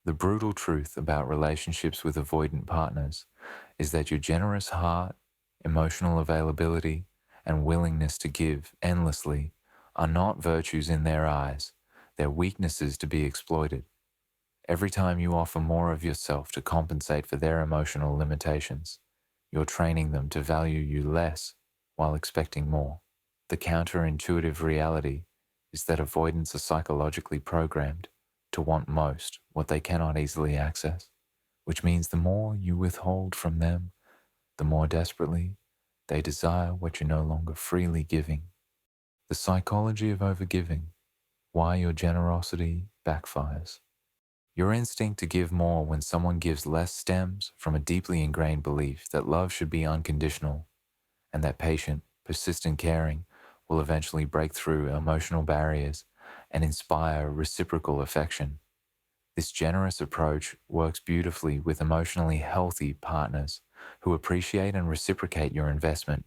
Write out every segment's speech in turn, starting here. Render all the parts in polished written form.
The brutal truth about relationships with avoidant partners is that your generous heart, emotional availability, and willingness to give endlessly are not virtues in their eyes, they're weaknesses to be exploited. Every time you offer more of yourself to compensate for their emotional limitations, you're training them to value you less while expecting more. The counterintuitive reality is that avoidants are psychologically programmed to want most what they cannot easily access, which means the more you withhold from them, the more desperately they desire what you're no longer freely giving. The psychology of overgiving, why your generosity backfires. Your instinct to give more when someone gives less stems from a deeply ingrained belief that love should be unconditional and that patient, persistent caring will eventually break through emotional barriers and inspire reciprocal affection. This generous approach works beautifully with emotionally healthy partners who appreciate and reciprocate your investment,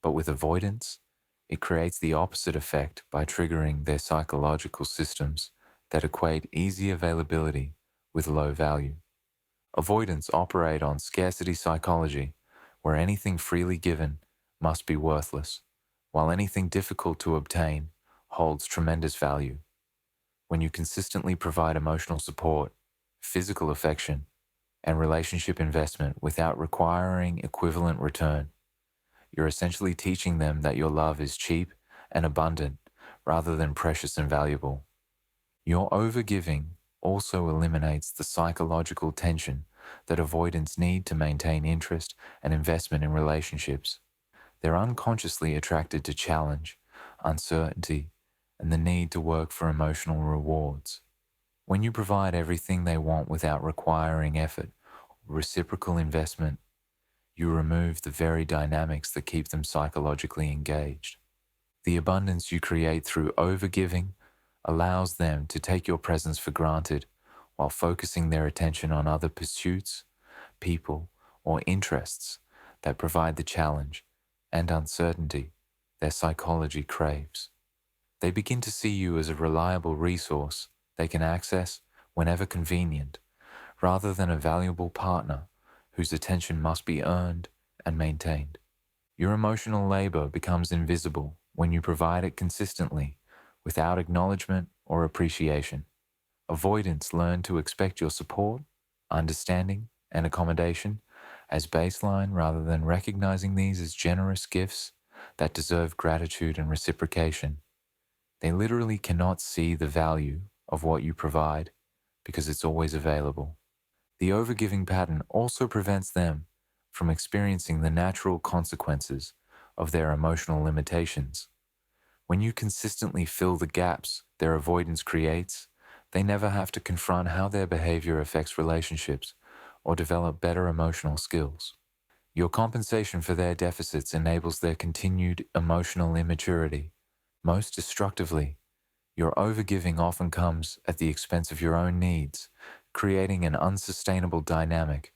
but with avoidance, it creates the opposite effect by triggering their psychological systems that equate easy availability with low value. Avoidants operate on scarcity psychology, where anything freely given must be worthless, while anything difficult to obtain holds tremendous value. When you consistently provide emotional support, physical affection, and relationship investment without requiring equivalent return, you're essentially teaching them that your love is cheap and abundant rather than precious and valuable. Your overgiving also eliminates the psychological tension that avoidants need to maintain interest and investment in relationships. They're unconsciously attracted to challenge, uncertainty, and the need to work for emotional rewards. When you provide everything they want without requiring effort or reciprocal investment, you remove the very dynamics that keep them psychologically engaged. The abundance you create through overgiving allows them to take your presence for granted while focusing their attention on other pursuits, people, or interests that provide the challenge and uncertainty their psychology craves. They begin to see you as a reliable resource they can access whenever convenient, rather than a valuable partner whose attention must be earned and maintained. Your emotional labor becomes invisible when you provide it consistently without acknowledgement or appreciation. Avoidants learn to expect your support, understanding, and accommodation as baseline rather than recognizing these as generous gifts that deserve gratitude and reciprocation. They literally cannot see the value of what you provide because it's always available. The overgiving pattern also prevents them from experiencing the natural consequences of their emotional limitations. When you consistently fill the gaps their avoidance creates, they never have to confront how their behavior affects relationships or develop better emotional skills. Your compensation for their deficits enables their continued emotional immaturity. Most destructively, your overgiving often comes at the expense of your own needs, creating an unsustainable dynamic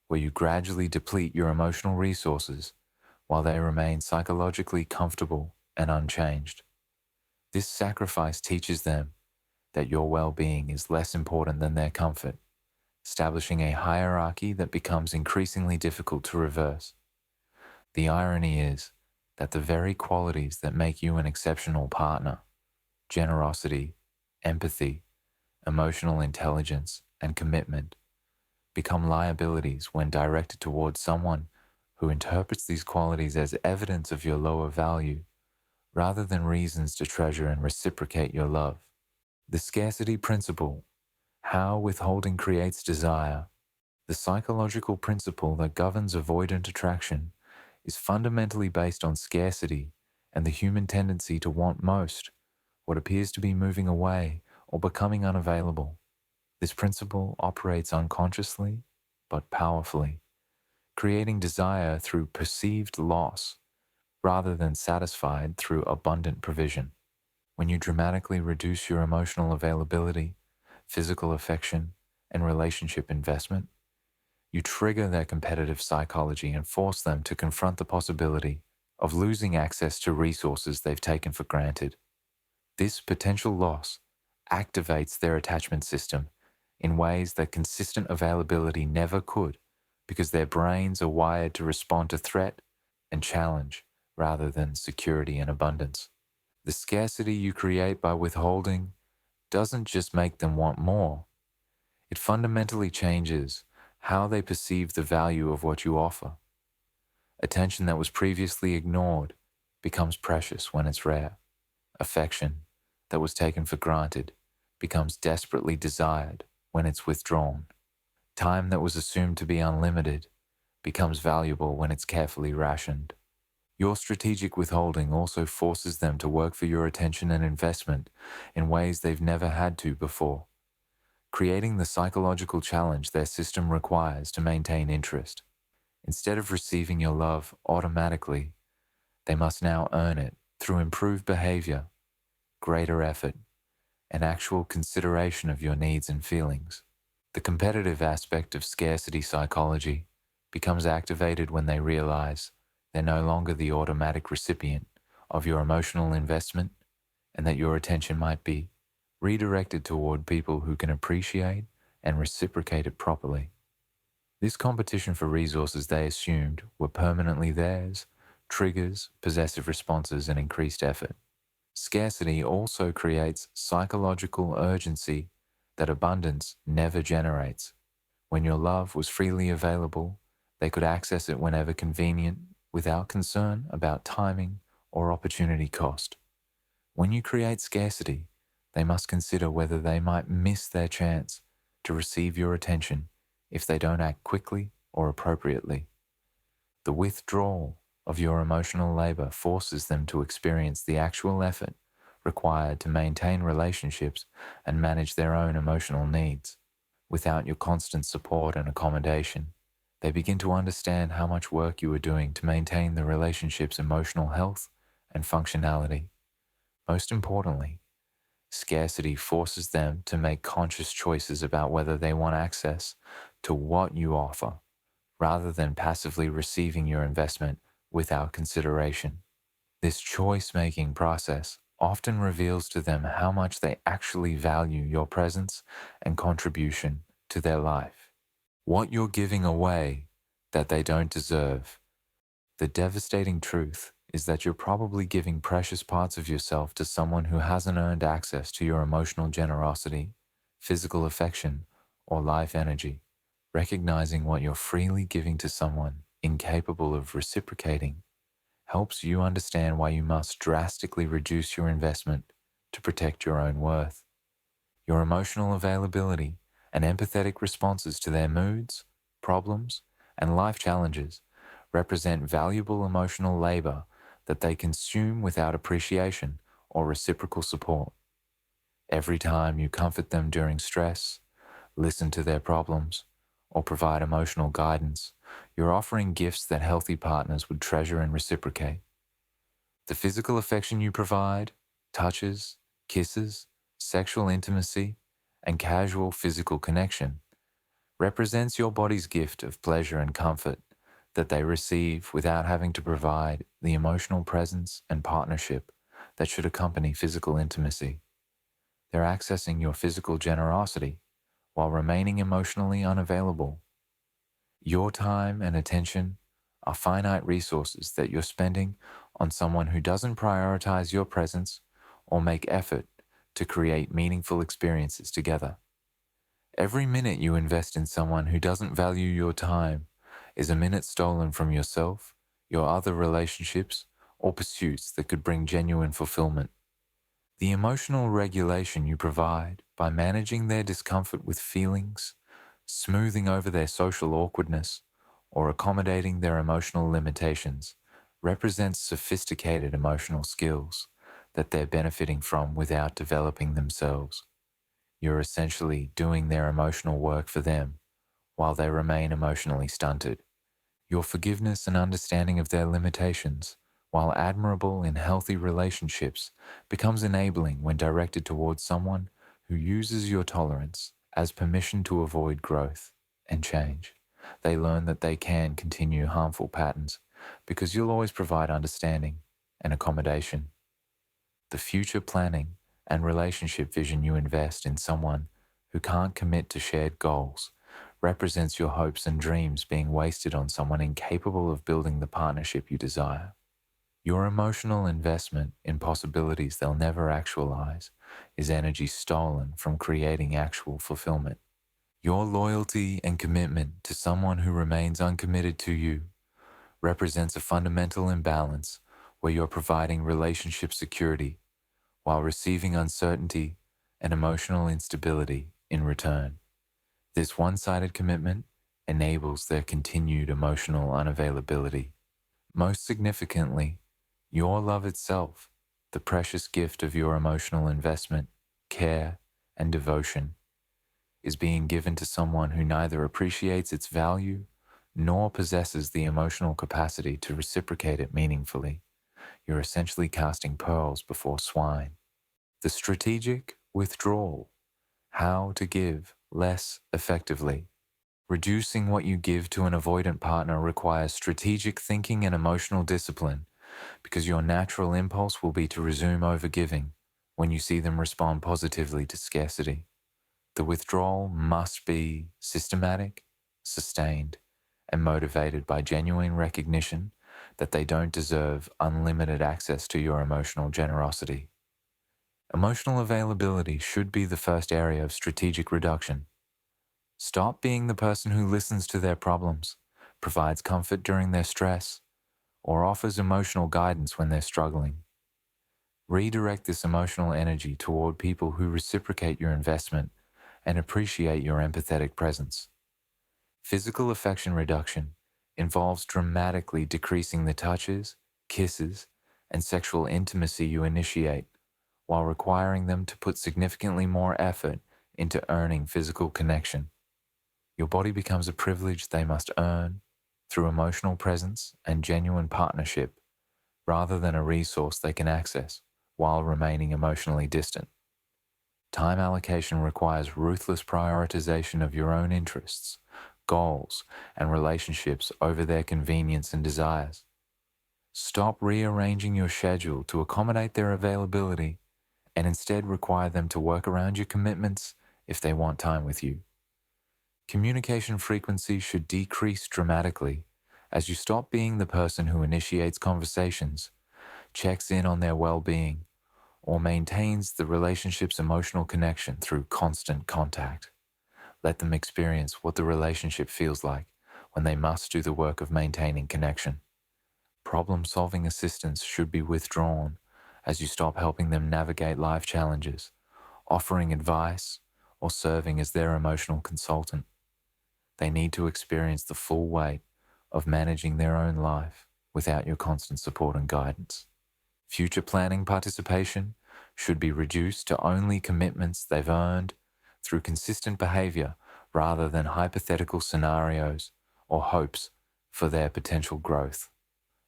where you gradually deplete your emotional resources while they remain psychologically comfortable and unchanged. This sacrifice teaches them that your well-being is less important than their comfort, establishing a hierarchy that becomes increasingly difficult to reverse. The irony is that the very qualities that make you an exceptional partner, generosity, empathy, emotional intelligence, and commitment, become liabilities when directed towards someone who interprets these qualities as evidence of your lower value rather than reasons to treasure and reciprocate your love. The scarcity principle, how withholding creates desire, the psychological principle that governs avoidant attraction, is fundamentally based on scarcity and the human tendency to want most, what appears to be moving away or becoming unavailable. This principle operates unconsciously but powerfully, creating desire through perceived loss rather than satisfied through abundant provision. When you dramatically reduce your emotional availability, physical affection, and relationship investment, you trigger their competitive psychology and force them to confront the possibility of losing access to resources they've taken for granted. This potential loss activates their attachment system, in ways that consistent availability never could, because their brains are wired to respond to threat and challenge rather than security and abundance. The scarcity you create by withholding doesn't just make them want more, it fundamentally changes how they perceive the value of what you offer. Attention that was previously ignored becomes precious when it's rare. Affection that was taken for granted becomes desperately desired when it's withdrawn. Time that was assumed to be unlimited becomes valuable when it's carefully rationed. Your strategic withholding also forces them to work for your attention and investment in ways they've never had to before, creating the psychological challenge their system requires to maintain interest. Instead of receiving your love automatically, they must now earn it through improved behavior, greater effort, and actual consideration of your needs and feelings. The competitive aspect of scarcity psychology becomes activated when they realize they're no longer the automatic recipient of your emotional investment and that your attention might be redirected toward people who can appreciate and reciprocate it properly. This competition for resources they assumed were permanently theirs triggers possessive responses and increased effort. Scarcity also creates psychological urgency that abundance never generates. When your love was freely available, they could access it whenever convenient without concern about timing or opportunity cost. When you create scarcity, they must consider whether they might miss their chance to receive your attention if they don't act quickly or appropriately. The withdrawal of your emotional labor forces them to experience the actual effort required to maintain relationships and manage their own emotional needs. Without your constant support and accommodation, they begin to understand how much work you are doing to maintain the relationship's emotional health and functionality. Most importantly, scarcity forces them to make conscious choices about whether they want access to what you offer, rather than passively receiving your investment without consideration. This choice-making process often reveals to them how much they actually value your presence and contribution to their life. What you're giving away that they don't deserve. The devastating truth is that you're probably giving precious parts of yourself to someone who hasn't earned access to your emotional generosity, physical affection, or life energy. Recognizing what you're freely giving to someone incapable of reciprocating helps you understand why you must drastically reduce your investment to protect your own worth. Your emotional availability and empathetic responses to their moods, problems, and life challenges represent valuable emotional labor that they consume without appreciation or reciprocal support. Every time you comfort them during stress, listen to their problems, or provide emotional guidance, you're offering gifts that healthy partners would treasure and reciprocate. The physical affection you provide, touches, kisses, sexual intimacy, and casual physical connection, represents your body's gift of pleasure and comfort that they receive without having to provide the emotional presence and partnership that should accompany physical intimacy. They're accessing your physical generosity while remaining emotionally unavailable. Your time and attention are finite resources that you're spending on someone who doesn't prioritize your presence or make effort to create meaningful experiences together. Every minute you invest in someone who doesn't value your time is a minute stolen from yourself, your other relationships, or pursuits that could bring genuine fulfillment. The emotional regulation you provide by managing their discomfort with feelings, smoothing over their social awkwardness, or accommodating their emotional limitations represents sophisticated emotional skills that they're benefiting from without developing themselves. You're essentially doing their emotional work for them while they remain emotionally stunted. Your forgiveness and understanding of their limitations, while admirable in healthy relationships, becomes enabling when directed towards someone who uses your tolerance as permission to avoid growth and change. They learn that they can continue harmful patterns because you'll always provide understanding and accommodation. The future planning and relationship vision you invest in someone who can't commit to shared goals represents your hopes and dreams being wasted on someone incapable of building the partnership you desire. Your emotional investment in possibilities they'll never actualize is energy stolen from creating actual fulfillment. Your loyalty and commitment to someone who remains uncommitted to you represents a fundamental imbalance where you're providing relationship security while receiving uncertainty and emotional instability in return. This one-sided commitment enables their continued emotional unavailability. Most significantly, your love itself, the precious gift of your emotional investment, care, and devotion, is being given to someone who neither appreciates its value nor possesses the emotional capacity to reciprocate it meaningfully. You're essentially casting pearls before swine. The strategic withdrawal. How to give less effectively. Reducing what you give to an avoidant partner requires strategic thinking and emotional discipline because your natural impulse will be to resume overgiving when you see them respond positively to scarcity. The withdrawal must be systematic, sustained, and motivated by genuine recognition that they don't deserve unlimited access to your emotional generosity. Emotional availability should be the first area of strategic reduction. Stop being the person who listens to their problems, provides comfort during their stress, or offers emotional guidance when they're struggling. Redirect this emotional energy toward people who reciprocate your investment and appreciate your empathetic presence. Physical affection reduction involves dramatically decreasing the touches, kisses, and sexual intimacy you initiate, while requiring them to put significantly more effort into earning physical connection. Your body becomes a privilege they must earn through emotional presence and genuine partnership, rather than a resource they can access while remaining emotionally distant. Time allocation requires ruthless prioritization of your own interests, goals, and relationships over their convenience and desires. Stop rearranging your schedule to accommodate their availability and instead require them to work around your commitments if they want time with you. Communication frequency should decrease dramatically as you stop being the person who initiates conversations, checks in on their well-being, or maintains the relationship's emotional connection through constant contact. Let them experience what the relationship feels like when they must do the work of maintaining connection. Problem-solving assistance should be withdrawn as you stop helping them navigate life challenges, offering advice, or serving as their emotional consultant. They need to experience the full weight of managing their own life without your constant support and guidance. Future planning participation should be reduced to only commitments they've earned through consistent behavior rather than hypothetical scenarios or hopes for their potential growth.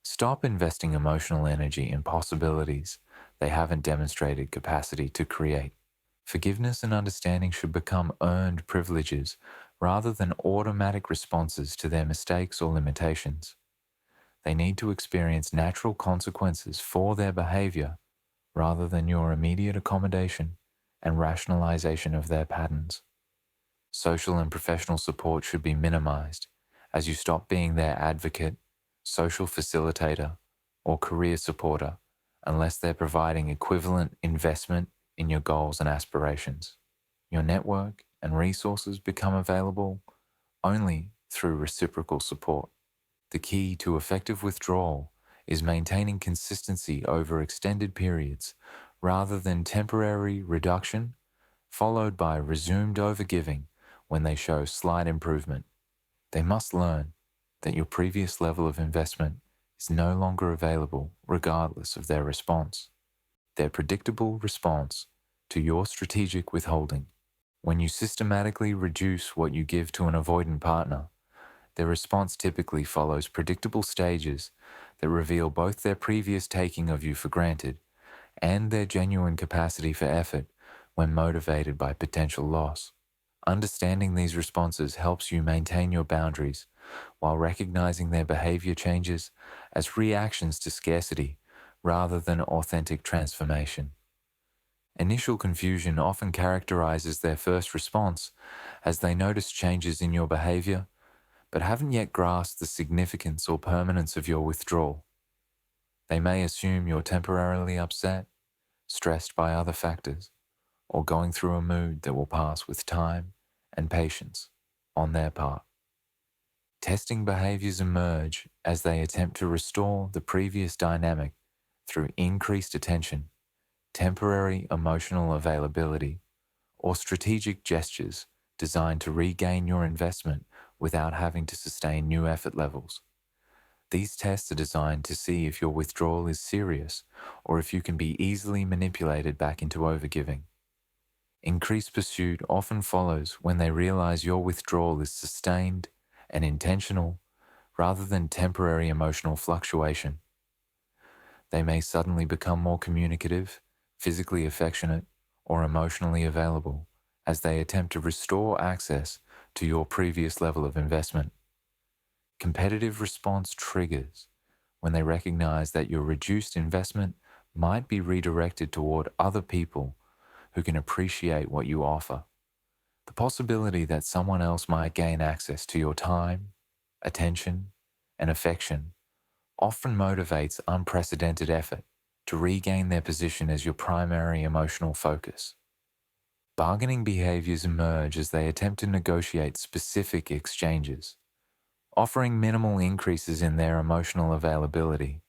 Stop investing emotional energy in possibilities they haven't demonstrated capacity to create. Forgiveness and understanding should become earned privileges rather than automatic responses to their mistakes or limitations. They need to experience natural consequences for their behavior rather than your immediate accommodation and rationalization of their patterns. Social and professional support should be minimized as you stop being their advocate, social facilitator, or career supporter unless they're providing equivalent investment in your goals and aspirations. Your network and resources become available only through reciprocal support. The key to effective withdrawal is maintaining consistency over extended periods rather than temporary reduction followed by resumed overgiving when they show slight improvement. They must learn that your previous level of investment is no longer available regardless of their response. Their predictable response to your strategic withholding. When you systematically reduce what you give to an avoidant partner, their response typically follows predictable stages that reveal both their previous taking of you for granted and their genuine capacity for effort when motivated by potential loss. Understanding these responses helps you maintain your boundaries while recognizing their behavior changes as reactions to scarcity rather than authentic transformation. Initial confusion often characterizes their first response as they notice changes in your behavior but haven't yet grasped the significance or permanence of your withdrawal. They may assume you're temporarily upset, stressed by other factors, or going through a mood that will pass with time and patience on their part. Testing behaviors emerge as they attempt to restore the previous dynamic through increased attention, temporary emotional availability, or strategic gestures designed to regain your investment without having to sustain new effort levels. These tests are designed to see if your withdrawal is serious or if you can be easily manipulated back into overgiving. Increased pursuit often follows when they realize your withdrawal is sustained and intentional rather than temporary emotional fluctuation. They may suddenly become more communicative, physically affectionate, or emotionally available as they attempt to restore access to your previous level of investment. Competitive response triggers when they recognize that your reduced investment might be redirected toward other people who can appreciate what you offer. The possibility that someone else might gain access to your time, attention, and affection often motivates unprecedented effort to regain their position as your primary emotional focus. Bargaining behaviors emerge as they attempt to negotiate specific exchanges, offering minimal increases in their emotional availability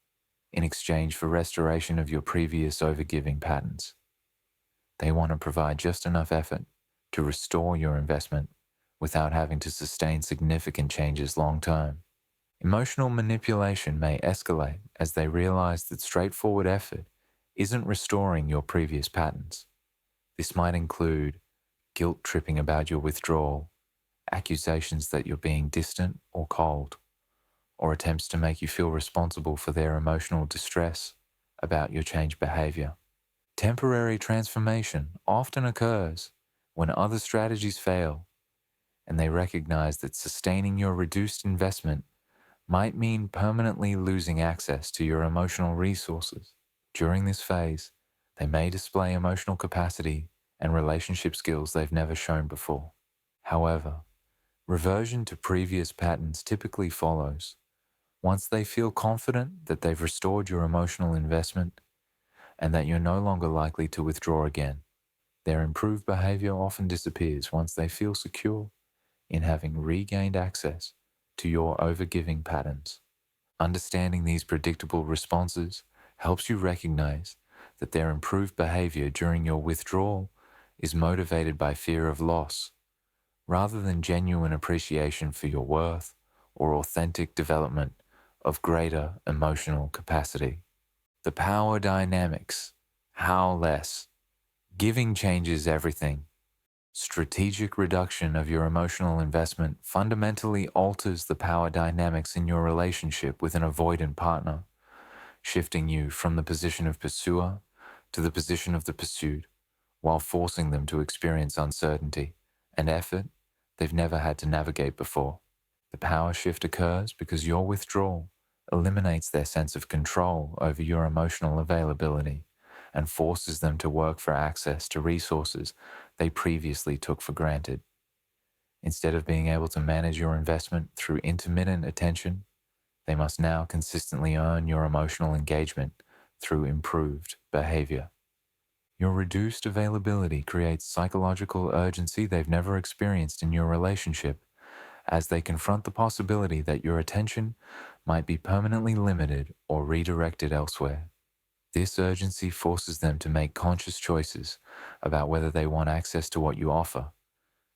in exchange for restoration of your previous overgiving patterns. They want to provide just enough effort to restore your investment without having to sustain significant changes long term. Emotional manipulation may escalate as they realize that straightforward effort isn't restoring your previous patterns. This might include guilt tripping about your withdrawal, accusations that you're being distant or cold, or attempts to make you feel responsible for their emotional distress about your changed behavior. Temporary transformation often occurs when other strategies fail and they recognize that sustaining your reduced investment might mean permanently losing access to your emotional resources. During this phase, they may display emotional capacity and relationship skills they've never shown before. However, reversion to previous patterns typically follows once they feel confident that they've restored your emotional investment and that you're no longer likely to withdraw again. Their improved behavior often disappears once they feel secure in having regained access to your overgiving patterns. Understanding these predictable responses helps you recognize that their improved behavior during your withdrawal is motivated by fear of loss, rather than genuine appreciation for your worth or authentic development of greater emotional capacity. The power dynamics. How less? Giving changes everything. Strategic reduction of your emotional investment fundamentally alters the power dynamics in your relationship with an avoidant partner, shifting you from the position of pursuer to the position of the pursued, while forcing them to experience uncertainty and effort they've never had to navigate before. The power shift occurs because your withdrawal eliminates their sense of control over your emotional availability and forces them to work for access to resources they previously took for granted. Instead of being able to manage your investment through intermittent attention, they must now consistently earn your emotional engagement through improved behavior. Your reduced availability creates psychological urgency they've never experienced in your relationship as they confront the possibility that your attention might be permanently limited or redirected elsewhere. This urgency forces them to make conscious choices about whether they want access to what you offer,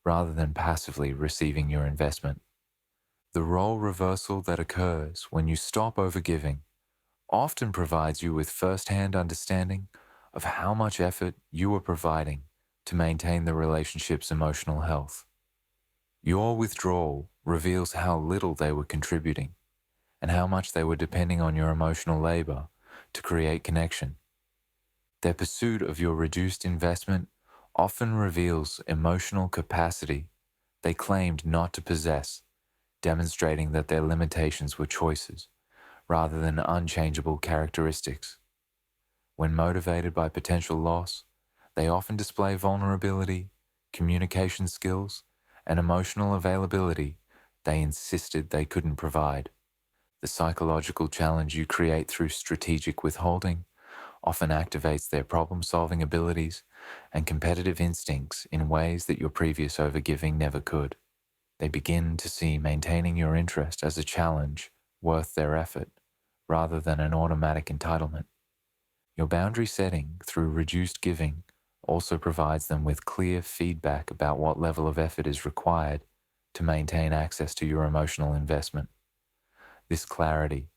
rather than passively receiving your investment. The role reversal that occurs when you stop overgiving often provides you with first-hand understanding of how much effort you are providing to maintain the relationship's emotional health. Your withdrawal reveals how little they were contributing and how much they were depending on your emotional labor to create connection. Their pursuit of your reduced investment often reveals emotional capacity they claimed not to possess, demonstrating that their limitations were choices rather than unchangeable characteristics. When motivated by potential loss, They often display vulnerability, communication skills, and emotional availability they insisted they couldn't provide. The psychological challenge you create through strategic withholding often activates their problem-solving abilities and competitive instincts in ways that your previous overgiving never could. They begin to see maintaining your interest as a challenge worth their effort, rather than an automatic entitlement. Your boundary setting through reduced giving also provides them with clear feedback about what level of effort is required to maintain access to your emotional investment. This clarity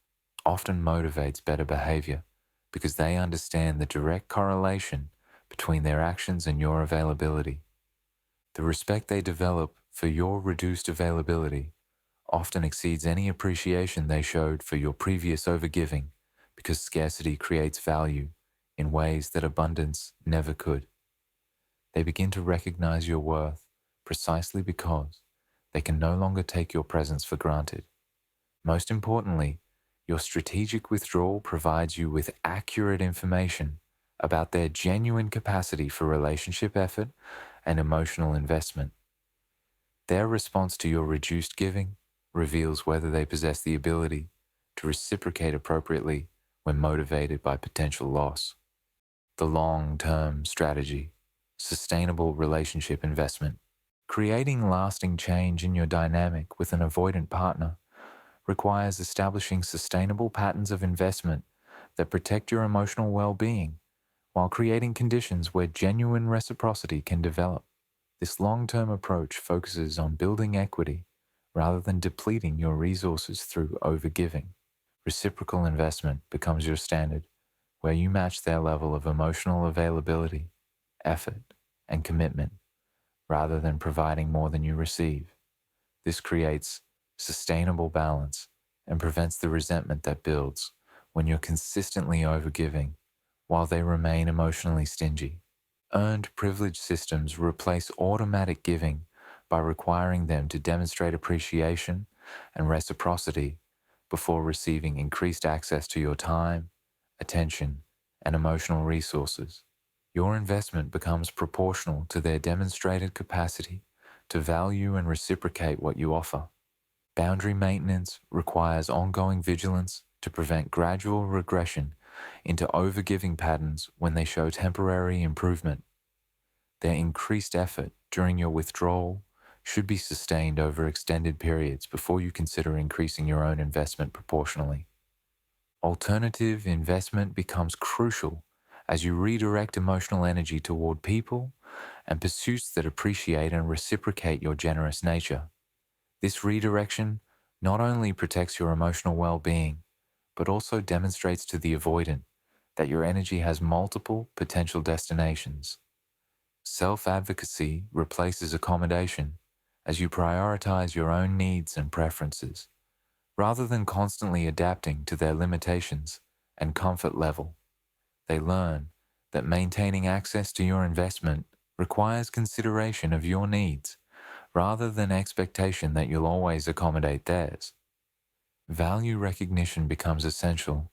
often motivates better behavior because they understand the direct correlation between their actions and your availability. The respect they develop for your reduced availability often exceeds any appreciation they showed for your previous overgiving because scarcity creates value in ways that abundance never could. They begin to recognize your worth precisely because they can no longer take your presence for granted. Most importantly, your strategic withdrawal provides you with accurate information about their genuine capacity for relationship effort and emotional investment. Their response to your reduced giving reveals whether they possess the ability to reciprocate appropriately when motivated by potential loss. The long-term strategy, sustainable relationship investment. Creating lasting change in your dynamic with an avoidant partner requires establishing sustainable patterns of investment that protect your emotional well-being while creating conditions where genuine reciprocity can develop. This long-term approach focuses on building equity rather than depleting your resources through overgiving. Reciprocal investment becomes your standard, where you match their level of emotional availability, effort, and commitment, rather than providing more than you receive. This creates sustainable balance and prevents the resentment that builds when you're consistently overgiving while they remain emotionally stingy. Earned privilege systems replace automatic giving by requiring them to demonstrate appreciation and reciprocity before receiving increased access to your time, attention, and emotional resources. Your investment becomes proportional to their demonstrated capacity to value and reciprocate what you offer. Boundary maintenance requires ongoing vigilance to prevent gradual regression into overgiving patterns when they show temporary improvement. Their increased effort during your withdrawal should be sustained over extended periods before you consider increasing your own investment proportionally. Alternative investment becomes crucial as you redirect emotional energy toward people and pursuits that appreciate and reciprocate your generous nature. This redirection not only protects your emotional well-being, but also demonstrates to the avoidant that your energy has multiple potential destinations. Self-advocacy replaces accommodation as you prioritize your own needs and preferences, rather than constantly adapting to their limitations and comfort level. They learn that maintaining access to your investment requires consideration of your needs, rather than expectation that you'll always accommodate theirs. Value recognition becomes essential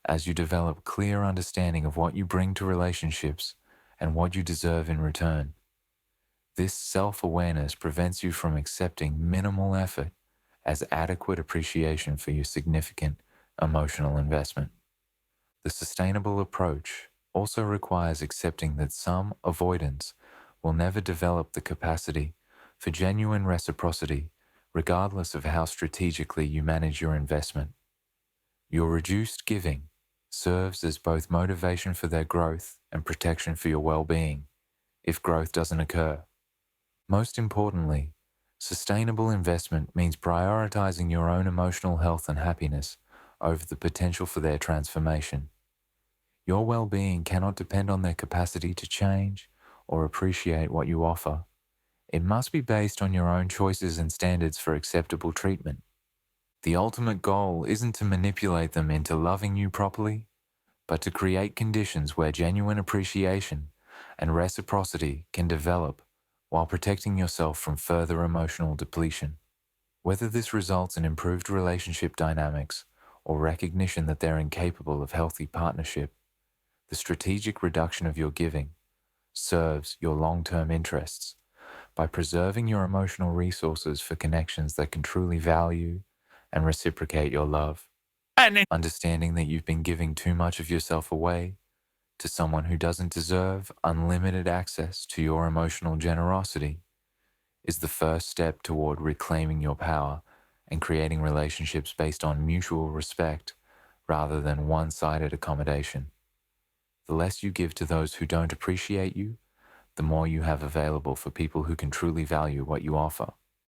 as you develop clear understanding of what you bring to relationships and what you deserve in return. This self-awareness prevents you from accepting minimal effort as adequate appreciation for your significant emotional investment. The sustainable approach also requires accepting that some avoidance will never develop the capacity for genuine reciprocity, regardless of how strategically you manage your investment. Your reduced giving serves as both motivation for their growth and protection for your well-being if growth doesn't occur. Most importantly, sustainable investment means prioritizing your own emotional health and happiness over the potential for their transformation. Your well-being cannot depend on their capacity to change or appreciate what you offer. It must be based on your own choices and standards for acceptable treatment. The ultimate goal isn't to manipulate them into loving you properly, but to create conditions where genuine appreciation and reciprocity can develop while protecting yourself from further emotional depletion. Whether this results in improved relationship dynamics or recognition that they're incapable of healthy partnership, the strategic reduction of your giving serves your long-term interests. By preserving your emotional resources for connections that can truly value and reciprocate your love. Understanding that you've been giving too much of yourself away to someone who doesn't deserve unlimited access to your emotional generosity is the first step toward reclaiming your power and creating relationships based on mutual respect rather than one-sided accommodation. The less you give to those who don't appreciate you, the more you have available for people who can truly value what you offer.